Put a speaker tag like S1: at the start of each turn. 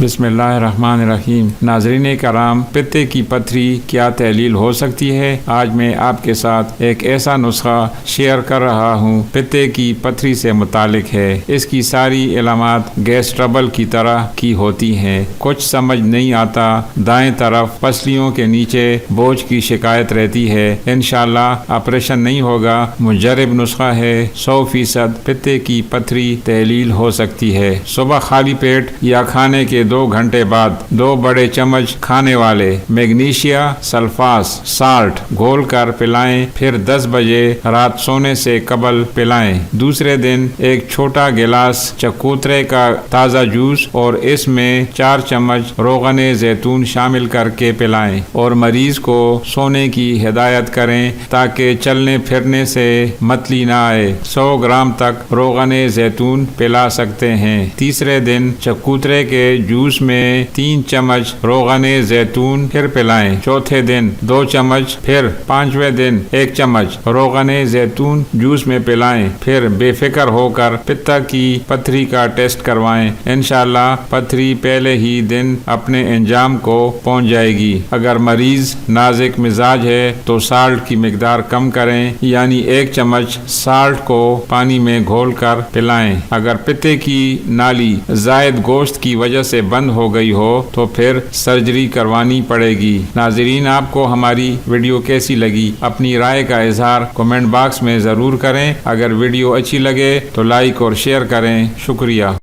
S1: بسم اللہ الرحمن الرحیم۔ ناظرین کرام، پتے کی پتھری کیا تحلیل ہو سکتی ہے؟ آج میں آپ کے ساتھ ایک ایسا نسخہ شیئر کر رہا ہوں پتے کی پتھری سے متعلق ہے۔ اس کی ساری علامات گیس ٹربل کی طرح کی ہوتی ہیں۔ کچھ سمجھ نہیں آتا، دائیں طرف پسلیوں کے نیچے بوجھ کی شکایت رہتی ہے۔ انشاءاللہ آپریشن نہیں ہوگا، مجرب نسخہ ہے، 100% پتے کی پتھری تحلیل ہو سکتی ہے۔ صبح خالی پیٹ یا کھانے کے 2 گھنٹے بعد 2 بڑے چمچ کھانے والے میگنیشیا سلفاس سالٹ گھول کر پلائیں، پھر 10 بجے رات سونے سے قبل پلائیں۔ دوسرے دن ایک چھوٹا گلاس چکوترے کا تازہ جوس اور اس میں 4 چمچ روغن زیتون شامل کر کے پلائیں اور مریض کو سونے کی ہدایت کریں تاکہ چلنے پھرنے سے متلی نہ آئے۔ 100 گرام تک روغن زیتون پلا سکتے ہیں۔ تیسرے دن چکوترے کے جوس میں 3 چمچ روغن زیتون پھر پلائیں۔ چوتھے دن 2 چمچ، پھر 5ویں دن 1 چمچ روغن زیتون جوس میں پلائیں۔ پھر بے فکر ہو کر پتہ کی پتھری کا ٹیسٹ کروائیں۔ انشاءاللہ پتھری پہلے ہی دن اپنے انجام کو پہنچ جائے گی۔ اگر مریض نازک مزاج ہے تو سالٹ کی مقدار کم کریں، یعنی 1 چمچ سالٹ کو پانی میں گھول کر پلائیں۔ اگر پتے کی نالی زائد گوشت کی وجہ سے بند ہو گئی ہو تو پھر سرجری کروانی پڑے گی۔ ناظرین، آپ کو ہماری ویڈیو کیسی لگی؟ اپنی رائے کا اظہار کمنٹ باکس میں ضرور کریں۔ اگر ویڈیو اچھی لگے تو لائک اور شیئر کریں۔ شکریہ۔